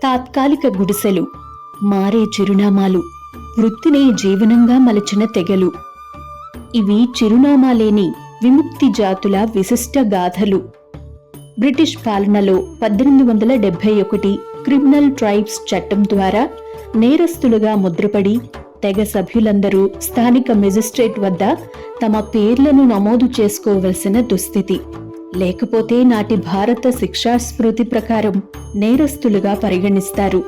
తాత్కాలిక గుడిసెలు, మారే చిరునామాలు, వృత్తినే జీవనంగా మలచిన తెగలు. ఇవి చిరునామా లేని విముక్తి జాతుల విశిష్ట గాథలు. బ్రిటిష్ పాలనలో 1871 క్రిమినల్ ట్రైబ్స్ చట్టం ద్వారా నేరస్తులుగా ముద్రపడి తెగ సభ్యులందరూ స్థానిక మెజిస్ట్రేట్ వద్ద తమ పేర్లను నమోదు చేసుకోవలసిన దుస్థితి. లేకపోతే నాటి భారత శిక్షా స్మృతి ప్రకారం నేరస్తులుగా పరిగణిస్తారు.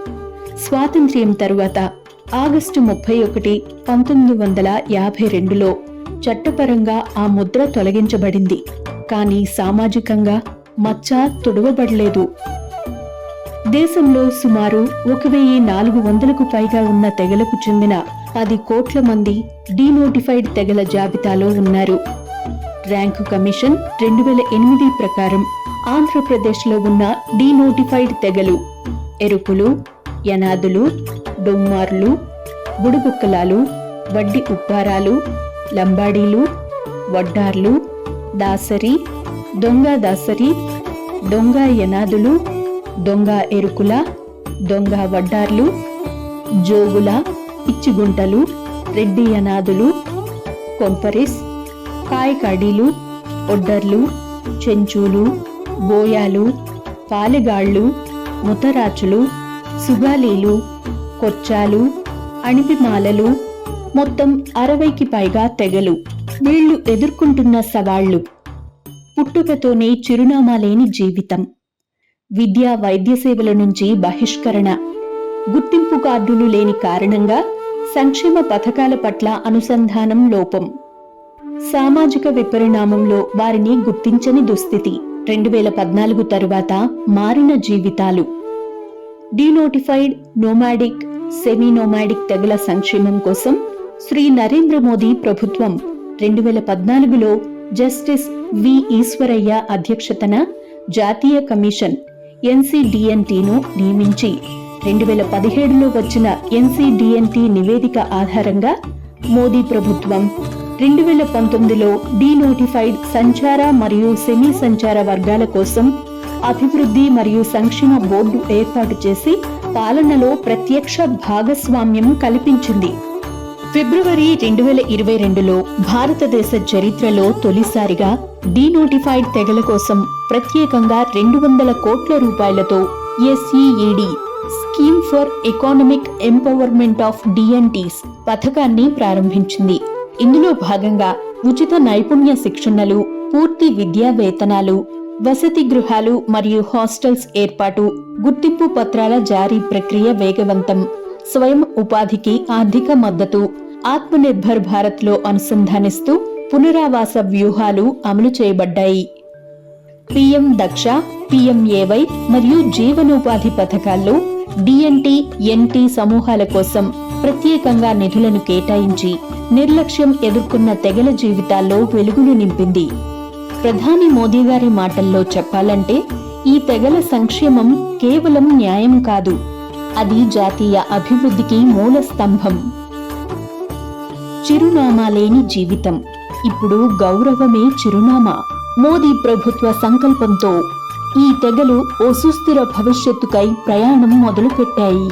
స్వాతంత్ర్యం తరువాత ఆగస్టు 31, 1952లో చట్టపరంగా ఆ ముద్ర తొలగించబడింది. కానీ సామాజికంగా మచ్చ తుడవబడలేదు. దేశంలో సుమారు 1400కు పైగా ఉన్న తెగలకు చెందిన 10 కోట్ల మంది డీనోటిఫైడ్ తెగల జాబితాలో ఉన్నారు. ర్యాంకు కమిషన్ 2008 ప్రకారం ఆంధ్రప్రదేశ్లో ఉన్న డీనోటిఫైడ్ తెగలు ఎరుకులు, యనాదులు, డొమ్మార్లు, బుడుగుక్కలాలు, వడ్డి ఉప్పారాలు, లంబాడీలు, వడ్డార్లు, దాసరి, దొంగ దాసరి, దొంగ యనాదులు, దొంగ ఎరుకుల, దొంగ వడ్డార్లు, జోగుల, పిచ్చిగుంటలు, రెడ్డి యనాదులు, కొంపరిస్, కాయకాడీలు, ఒడ్డర్లు, చెంచూలు, బోయాలు, పాలెగాళ్లు, ముతరాచులు, సుగాలీలు, కొచ్చాలు, అణిపిమాలలు, మొత్తం 60కి పైగా తెగలు. వీళ్లు ఎదుర్కొంటున్న సవాళ్లు: పుట్టుకతోనే చిరునామా లేని జీవితం, విద్యా వైద్య సేవల నుంచి బహిష్కరణ, గుర్తింపు కార్డులు లేని కారణంగా సంక్షేమ పథకాల పట్ల అనుసంధానం లోపం, సామాజిక విపరిణామంలో వారిని గుర్తించని దుస్థితి, 2014 తరువాత మారిన జీవితాలు. డీనోటిఫైడ్, నోమాడిక్, సెమీ నోమాడిక్ తెగల సంక్షేమం కోసం శ్రీ నరేంద్ర మోదీ ప్రభుత్వం 2014లో జస్టిస్ వి ఈశ్వరయ్య అధ్యక్షతన జాతీయ కమిషన్ NCDNTను నియమించి 2017లో వచ్చిన NCDNT నివేదిక ఆధారంగా మోదీ ప్రభుత్వం 2019లో డీనోటిఫైడ్ సంచార మరియు సెమీ సంచార వర్గాల కోసం అభివృద్ధి మరియు సంక్షేమ బోర్డు ఏర్పాటు చేసి పాలనలో ప్రత్యక్ష భాగస్వామ్యం కల్పించింది. ఫిబ్రవరి 2022లో భారతదేశ చరిత్రలో తొలిసారిగా డీనోటిఫైడ్ తెగల కోసం ప్రత్యేకంగా 200 కోట్ల రూపాయలతో SEED scheme for economic empowerment of DNTs పథకాన్ని ప్రారంభించింది. ఇందులో భాగంగా ఉచిత నైపుణ్య శిక్షణలు, పూర్తి విద్యా వేతనాలు, వసతి గృహాలు మరియు హాస్టల్స్ ఏర్పాటు, గుర్తింపు పత్రాల జారీ ప్రక్రియ వేగవంతం, స్వయం ఉపాధికి ఆర్థిక మద్దతు, ఆత్మనిర్భర్ భారత్లో అనుసంధానిస్తూ పునరావాస వ్యూహాలు అమలు చేయబడ్డాయి. PM దక్ష, PMAY మరియు జీవనోపాధి పథకాల్లో DNT, NT సమూహాల కోసం ప్రత్యేకంగా నిధులను కేటాయించి నిర్లక్ష్యం ఎదుర్కొన్న తెగల జీవితాల్లో వెలుగును నింపింది. ప్రధాని మోదీ గారి మాటల్లో చెప్పాలంటే ఈ తెగల సంక్షేమం కేవలం న్యాయం కాదు, అది జాతీయ అభివృద్ధికి మూల స్తంభం. చిరునామా లేని జీవితం, ఇప్పుడు గౌరవమే చిరునామా. మోదీ ప్రభుత్వ సంకల్పంతో ఈ తెగలు ఓ సుస్థిర భవిష్యత్తుకై ప్రయాణం మొదలుపెట్టాయి.